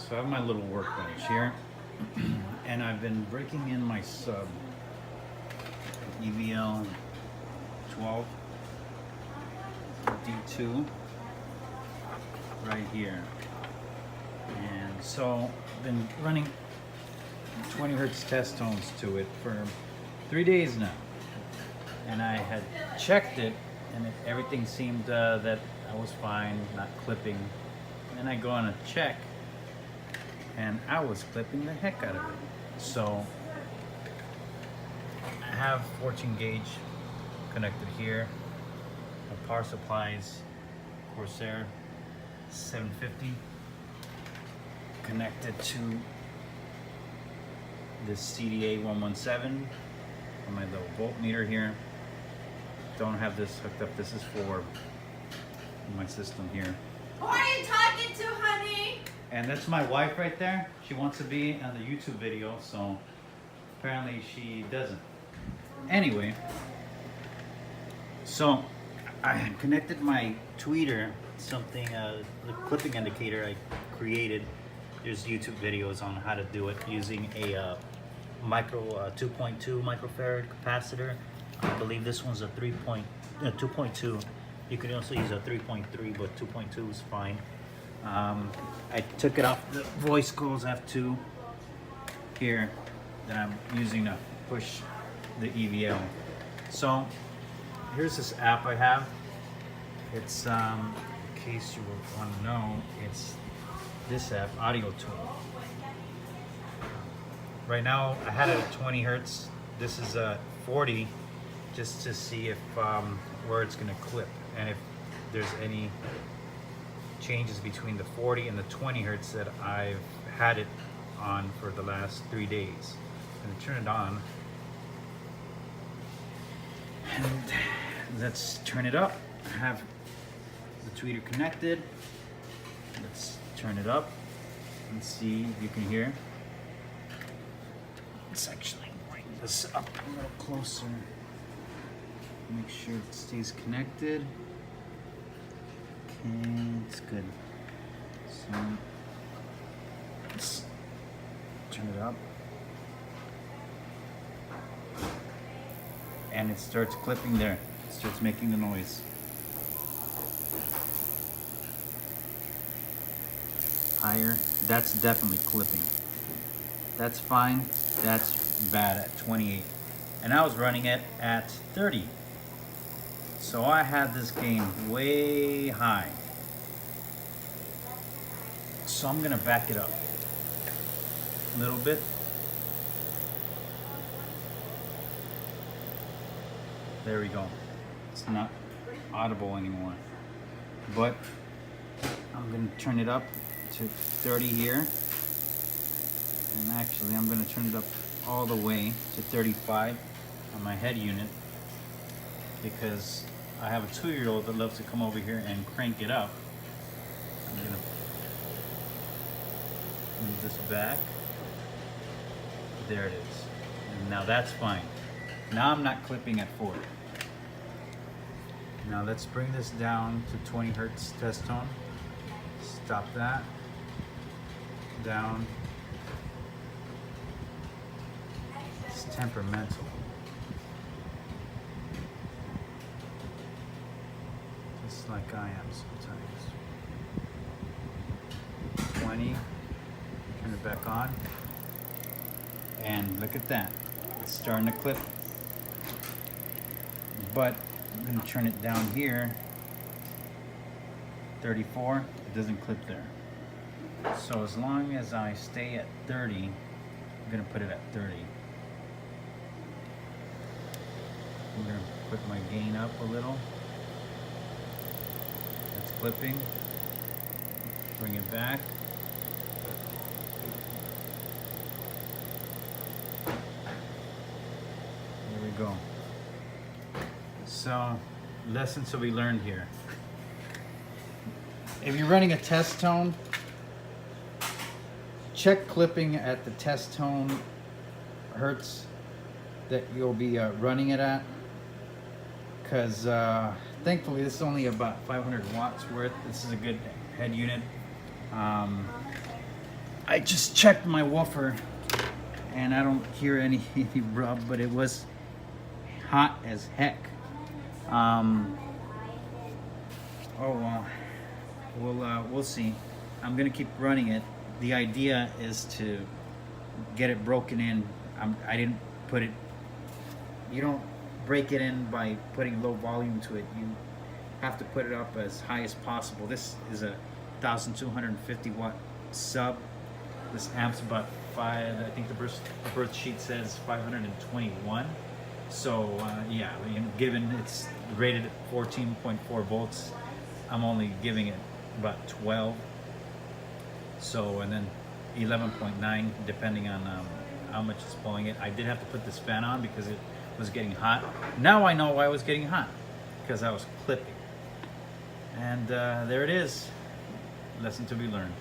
So I have my little workbench here, and I've been breaking in my sub EVL-12 D4 right here. And so I've been running 20 hertz test tones to it for 3 days now. And I had checked it, and everything seemed that I was fine, not clipping. And then I go on a check, and I was clipping the heck out of it. So I have 14 gauge connected here. My power supply's Corsair 750 connected to this CDA 117 on my little voltmeter here. Don't have this hooked up. This is for my system here. Who are you talking to, honey? And that's my wife right there. She wants to be on the YouTube video, so apparently she doesn't. Anyway, so I had connected my tweeter, something, the clipping indicator I created. There's YouTube videos on how to do it using a 2.2 microfarad capacitor. I believe this one's a 2.2. You can also use a 3.3, but 2.2 is fine. I took it off the voice calls F2 here that I'm using to push the EVL. So here's this app I have. It's in case you want to know, it's this app, Audio Tool. Right now I had it at 20 hertz. This is 40, just to see if where it's going to clip and if there's any changes between the 40 and the 20 hertz that I've had it on for the last 3 days. I'm gonna turn it on, and let's turn it up. I have the tweeter connected. Let's turn it up and see if you can hear. Let's actually bring this up a little closer. Make sure it stays connected. Okay, it's good. So let's turn it up. And it starts clipping there. It starts making the noise. Higher. That's definitely clipping. That's fine. That's bad at 28. And I was running it at 30. So I had this gain way high. So I'm gonna back it up a little bit. There we go. It's not audible anymore. But I'm gonna turn it up to 30 here. And actually I'm gonna turn it up all the way to 35 on my head unit, because I have a 2-year-old that loves to come over here and crank it up. I'm gonna move this back. There it is. And now that's fine. Now I'm not clipping at 40. Now let's bring this down to 20 hertz test tone. Stop that. Down. It's temperamental. Just like I am sometimes. 20. Turn it back on. And look at that. It's starting to clip. But I'm going to turn it down here. 34. It doesn't clip there. So as long as I stay at 30, I'm going to put it at 30. I'm going to put my gain up a little. That's clipping. Bring it back. There we go. So, lessons to be learned here. If you're running a test tone, check clipping at the test tone hertz that you'll be running it at, because thankfully this is only about 500 watts worth. This is a good head unit. I I just checked my woofer and I don't hear any rub, but it was hot as heck. Oh well, we'll see. I'm gonna keep running it. The idea is to get it broken in. I didn't put it. You don't break it in by putting low volume to it. You have to put it up as high as possible. This is a 1250 watt sub. This amp's about 5. I think the birth sheet says 521. So yeah, given it's rated at 14.4 volts, I'm only giving it about 12. So, and then 11.9 depending on how much it's pulling it. I did have to put this fan on because it was getting hot. Now I know why it was getting hot, because I was clipping. And there it is. Lesson to be learned.